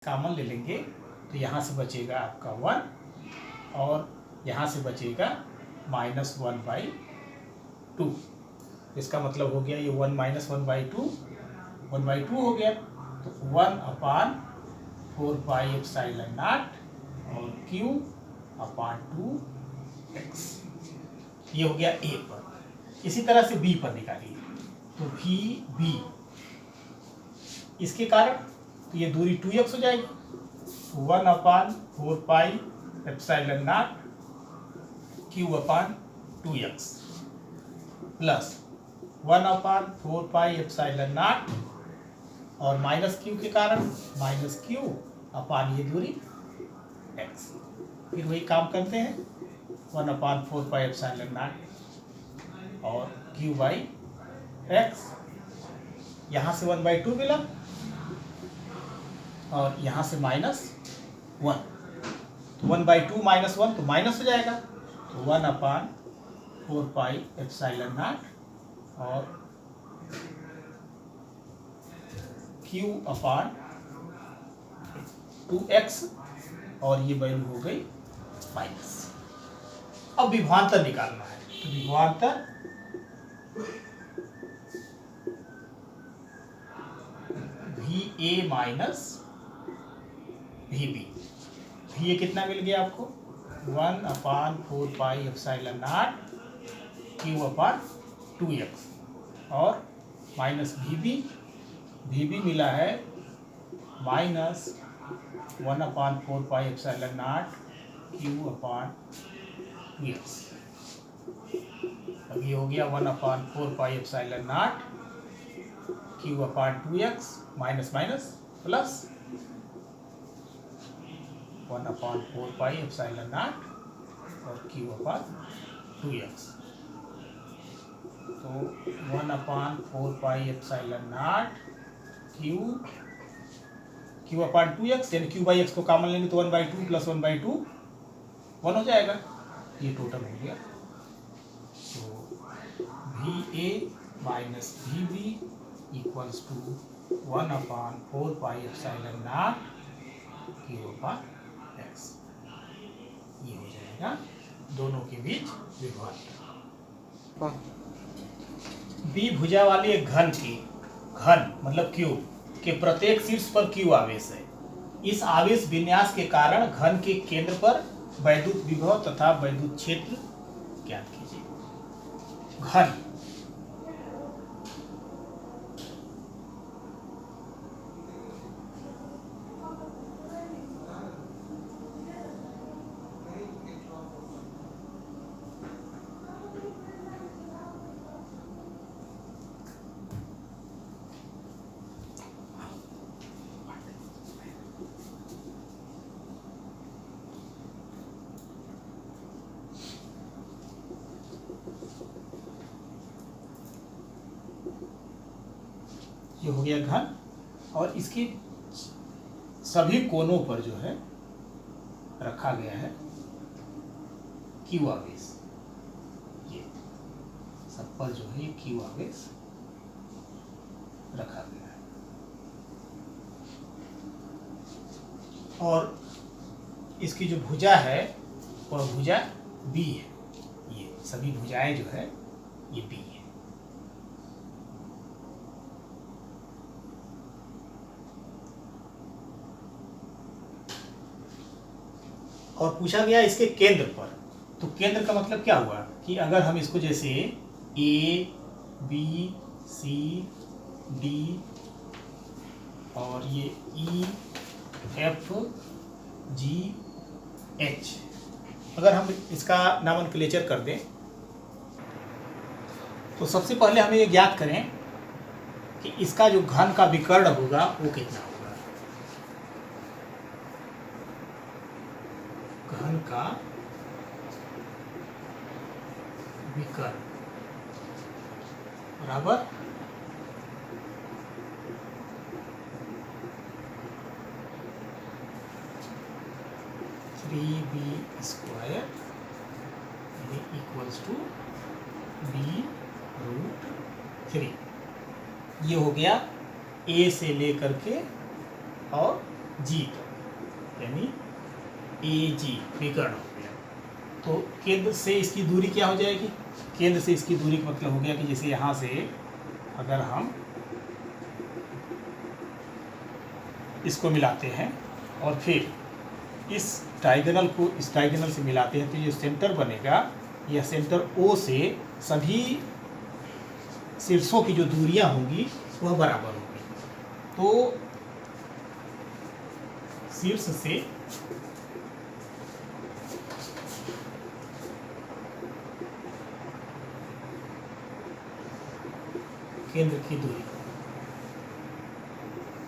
Common ले लेंगे तो यहाँ से बचेगा आपका 1 और यहाँ से बचेगा -1/2। इसका मतलब हो गया ये 1 - 1/2 1/2 हो गया, तो 1/4πε0 और Q/2x ये हो गया ए पर। इसी तरह से बी पर निकालिए, तो VB इसके कारण तो ये दूरी 2x हो जाएगी, 1/4πε0 Q/2x प्लस 1/4πε0 और माइनस Q के कारण -Q ये दूरी x। फिर वही काम करते हैं, 1/4πε0 और Q/x, यहाँ से 1/2 मिला और यहाँ से -1, तो 1/2 - 1 तो माइनस हो जाएगा, तो 1/4πε0 और Q/2x और ये वैल्यू हो गई माइनस। अब विभवांतर निकालना है, तो विभवांतर VA माइनस VB। VA कितना मिल गया आपको, 1/4πε0 Q/2x और माइनस VB मिला है -1/4πε0 Q/2x। अब ये हो गया 1/4πε0 Q/2x माइनस माइनस प्लस 1/4πε0 और Q/2x, तो 1/4πε0 Q/2x यानी Q/x को कॉमन लेंगे तो 1/2 + 1/2 1 हो जाएगा, ये टोटल हो गया। तो VA minus VB equals to 1/4πε0 Q/x, ये हो जाएगा दोनों के बीच विभवांतर। बी भुजा वाले एक घन मतलब क्यूब के प्रत्येक शीर्ष पर Q आवेश है। इस आवेश विन्यास के कारण घन के केंद्र पर वैद्युत विभव तथा वैद्युत क्षेत्र ज्ञात कीजिए। घन ये हो गया घन, और इसकी सभी कोनों पर जो है रखा गया है Q आवेश। ये सब पर जो है Q आवेश रखा गया है, और इसकी जो भुजा है वह भुजा B है। ये सभी भुजाएं जो है ये B है। और पूछा गया इसके केंद्र पर, तो केंद्र का मतलब क्या हुआ कि अगर हम इसको जैसे A B C D और ये E F G H अगर हम इसका नामनक्लेचर कर दें, तो सबसे पहले हमें ये ज्ञात करें कि इसका जो घन का विकर्ण होगा वो कितना होगा। घन का विकर्ण बराबर 3b² इक्वल्स टू b√3। ये हो गया A से लेकर के और जी यानी ए जी विकर्ण हो गया। तो केंद्र से इसकी दूरी क्या हो जाएगी? केंद्र से इसकी दूरी का मतलब हो गया कि जैसे यहाँ से अगर हम इसको मिलाते हैं और फिर इस डायगोनल को इस डायगोनल से मिलाते हैं तो ये सेंटर बनेगा, यह सेंटर ओ से सभी शीर्षों की जो दूरियां होंगी वह बराबर होगी। तो शीर्ष से केंद्र की दूरी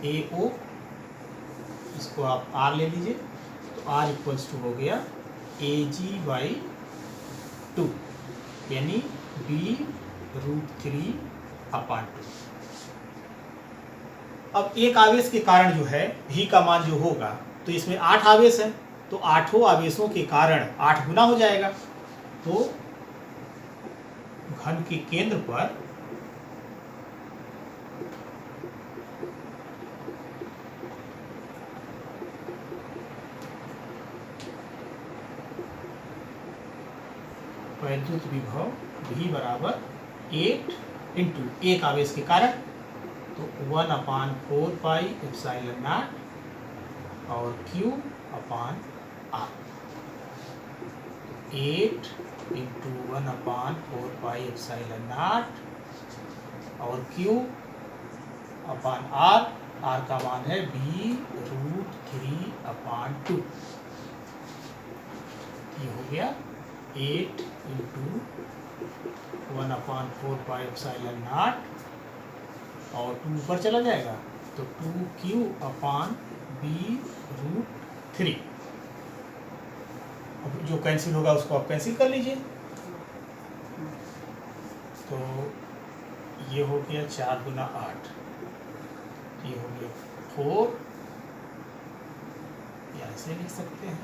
ए ओ, इसको आप आर ले लीजिए, तो आर इक्वल्स टू हो गया ए जी बाई 2 यानी b√3/2। अब एक आवेश के कारण जो है v का मान जो होगा, तो इसमें 8 आवेश है, तो 8 आवेशों के कारण 8 गुना हो जाएगा। तो घन के केंद्र पर वैद्युत विभव v बराबर 8 इंटू एक आवेश के कारण, तो 1/4 पाई एप्सिलॉन नॉट और q/r, 8 into 1/4 pi epsilon not और q/r, r का मान है b√3/2। ये हो गया 8 इंटू 1/4 पाई एप्सिलॉन नॉट और 2 ऊपर चला जाएगा तो 2q/b√3। अब जो कैंसिल होगा उसको आप कैंसिल कर लीजिए, तो ये हो गया 4 गुना 8, ये हो गया 4, या ऐसे लिख सकते हैं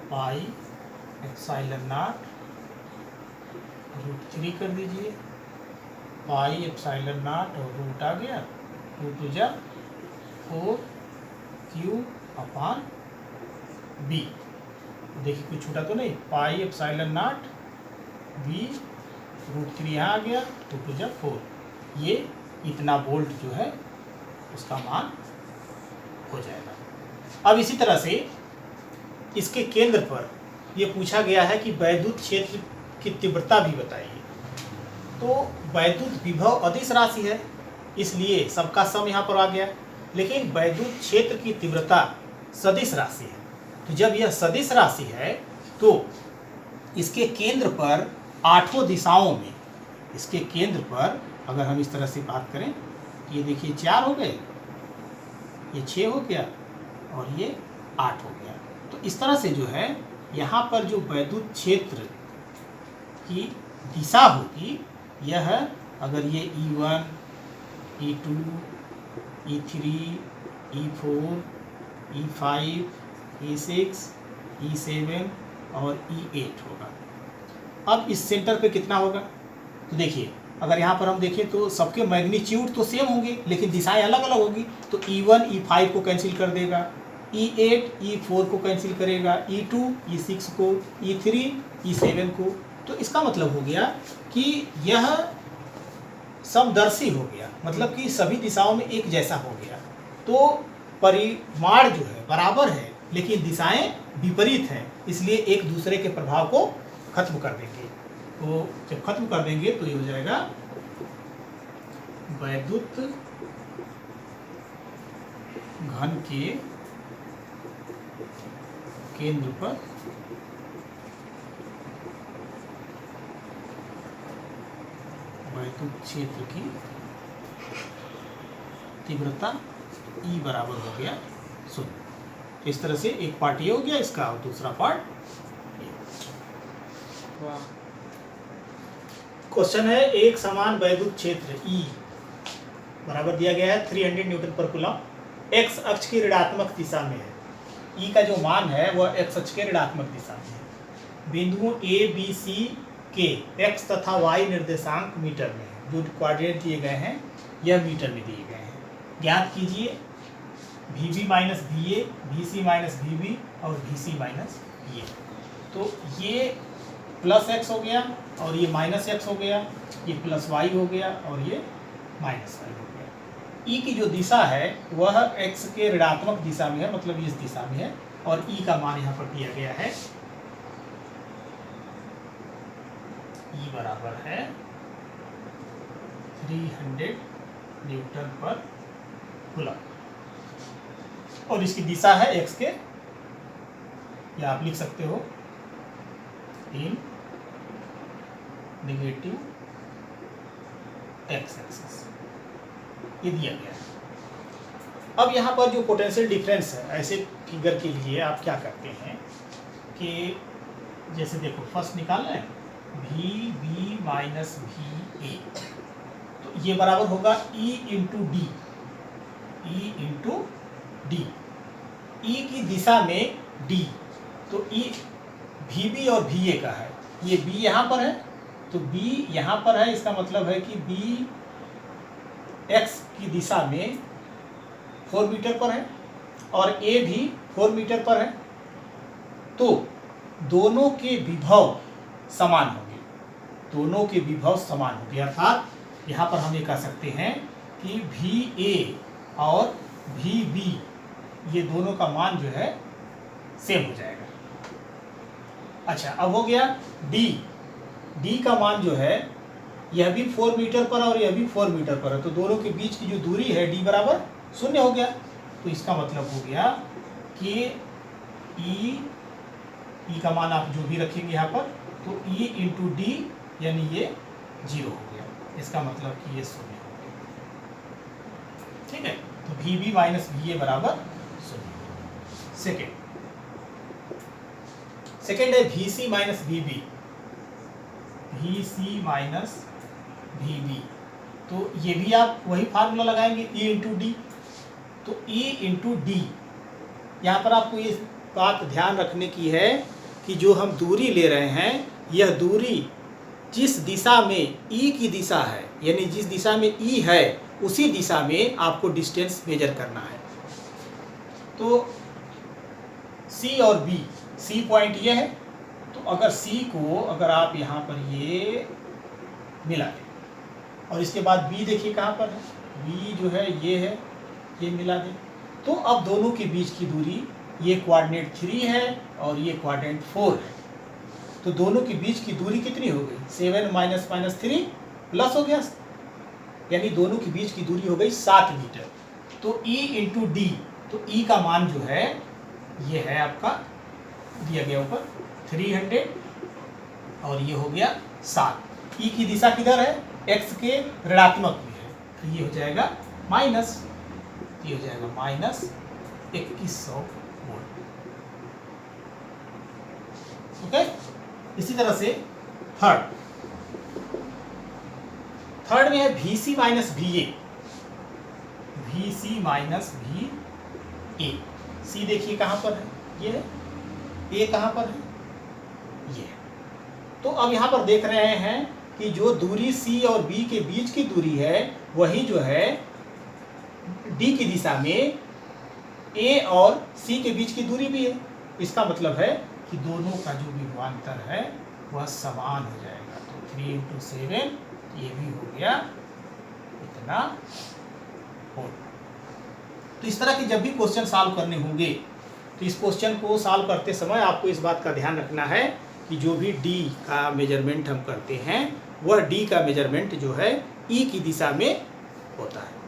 1/पाई एप्सिलॉन नॉट √3 कर दीजिए, पाई एप्सिलॉन नॉट और रूट आ गया 2 2 जा 4 q/b। देखिए कुछ छूटा तो नहीं, पाई एप्सिलॉन नॉट b√3 यहाँ आ गया 2 2 जा 4, ये इतना वोल्ट जो है उसका मान हो जाएगा। अब इसी तरह से इसके केंद्र पर यह पूछा गया है कि वैद्युत क्षेत्र की तीव्रता भी बताइए। तो वैद्युत विभव अदिश राशि है, इसलिए सबका सम यहाँ पर आ गया, लेकिन वैद्युत क्षेत्र की तीव्रता सदिश राशि है। तो जब यह सदिश राशि है तो इसके केंद्र पर 8 दिशाओं में, इसके केंद्र पर अगर हम इस तरह से बात करें, ये देखिए 4 हो गए, ये 6 हो गया और ये 8 हो गया। तो इस तरह से जो है यहाँ पर जो वैद्युत क्षेत्र की दिशा होगी, यह अगर ये E1, E2, E3, E4, E5, E6, E7 और E8 होगा। अब इस सेंटर पे कितना होगा? तो देखिए अगर यहाँ पर हम देखें तो सबके मैग्नीट्यूड तो सेम होंगे लेकिन दिशाएं अलग अलग होगी। तो E1 E5 को कैंसिल कर देगा, E8 E4 को कैंसिल करेगा, E2 E6 को, E3 E7 को। तो इसका मतलब हो गया कि यह समदर्शी हो गया, मतलब कि सभी दिशाओं में एक जैसा हो गया। तो परिमाण जो है बराबर है लेकिन दिशाएं विपरीत हैं, इसलिए एक दूसरे के प्रभाव को खत्म कर देंगे। तो जब खत्म कर देंगे तो ये हो जाएगा वैद्युत घन के केंद्र पर वैद्युत क्षेत्र की तीव्रता E बराबर हो गया 0। इस तरह से एक पार्ट ये हो गया इसका और दूसरा पार्ट ये। क्वेश्चन है एक समान वैद्युत क्षेत्र E बराबर दिया गया है 300 न्यूटन पर कूलम, x अक्ष की ऋणात्मक दिशा में है। E का जो मान है वह x अक्ष के ऋणात्मक दिशा में है। बिंदुओं A B C के x तथा y निर्देशांक मीटर में है। जो कोऑर्डिनेट दिए गए हैं यह मीटर में दिए गए हैं। ज्ञात कीजिए VB minus VA, VC minus VB और VC माइनस VA। तो ये प्लस x हो गया और ये माइनस x हो गया, ये प्लस y हो गया और ये माइनस y हो गया। E की जो दिशा है वह x के ऋणात्मक दिशा में है, मतलब इस दिशा में है, और E का मान यहाँ पर दिया गया है, E बराबर है 300 न्यूटन पर कूलम, और इसकी दिशा है x के, या आप लिख सकते हो इन नेगेटिव x एक्सिस, ये दिया गया है। अब यहाँ पर जो पोटेंशियल डिफरेंस है, ऐसे फिगर के लिए आप क्या करते हैं कि जैसे देखो फर्स्ट निकालना है VB माइनस VA, तो ये बराबर होगा E into D, E into D, E की दिशा में D, तो E VB और VA का है, ये B यहाँ पर है तो B यहाँ पर है, इसका मतलब है कि B x की दिशा में 4 मीटर पर है और A भी 4 मीटर पर है, तो दोनों के विभव समान होंगे, दोनों के विभव समान होंगे, अर्थात यहाँ पर हम ये कह सकते हैं कि VA और VB ये दोनों का मान जो है सेम हो जाएगा। अच्छा, अब हो गया D का मान जो है यह भी 4 मीटर पर और यह भी 4 मीटर पर है, तो दोनों के बीच की जो दूरी है D बराबर 0 हो गया, तो इसका मतलब हो गया कि E का मान आप जो भी रखेंगे यहाँ पर, तो E इंटू डी यानी ये 0 हो गया, इसका मतलब कि ये 0 हो गया। ठीक है, तो VB माइनस VA बराबर 0। सेकेंड है VC minus VB, VC minus VB, तो ये भी आप वही फार्मूला लगाएंगे E इंटू डी, तो E इंटू डी, यहाँ पर आपको ये बात ध्यान रखने की है कि जो हम दूरी ले रहे हैं, यह दूरी जिस दिशा में E की दिशा है, यानी जिस दिशा में E है उसी दिशा में आपको डिस्टेंस मेजर करना है। तो C और B, C पॉइंट ये है, तो अगर C को अगर आप यहाँ पर ये मिला दें और इसके बाद B देखिए कहाँ पर है, B जो है, ये मिला दें, तो अब दोनों के बीच की दूरी, ये कोऑर्डिनेट 3 है और ये कोऑर्डिनेट 4 है, तो दोनों के बीच की दूरी कितनी हो गई, 7 माइनस माइनस 3 प्लस हो गया, यानी दोनों के बीच की दूरी हो गई 7 मीटर। तो E इंटू डी, तो E का मान जो है ये है आपका दिया गया ऊपर 300 और ये हो गया 7। E की दिशा किधर है, x के ऋणात्मक में है, तो ये हो जाएगा माइनस, ये हो जाएगा माइनस 2100 वोल्ट। ओके, इसी तरह से थर्ड में है VC minus VA, VC minus VA, C देखिए कहाँ पर है, ये है, A कहाँ पर है, ये है। तो अब यहाँ पर देख रहे हैं कि जो दूरी C और B के बीच की दूरी है वही जो है D की दिशा में A और C के बीच की दूरी भी है, इसका मतलब है कि दोनों का जो विभवांतर है वह समान हो जाएगा, तो 3 इंटू 7 ये भी हो गया इतना वोल्ट। तो इस तरह के जब भी क्वेश्चन सॉल्व करने होंगे तो इस क्वेश्चन को सॉल्व करते समय आपको इस बात का ध्यान रखना है कि जो भी D का मेजरमेंट हम करते हैं वह D का मेजरमेंट जो है E की दिशा में होता है।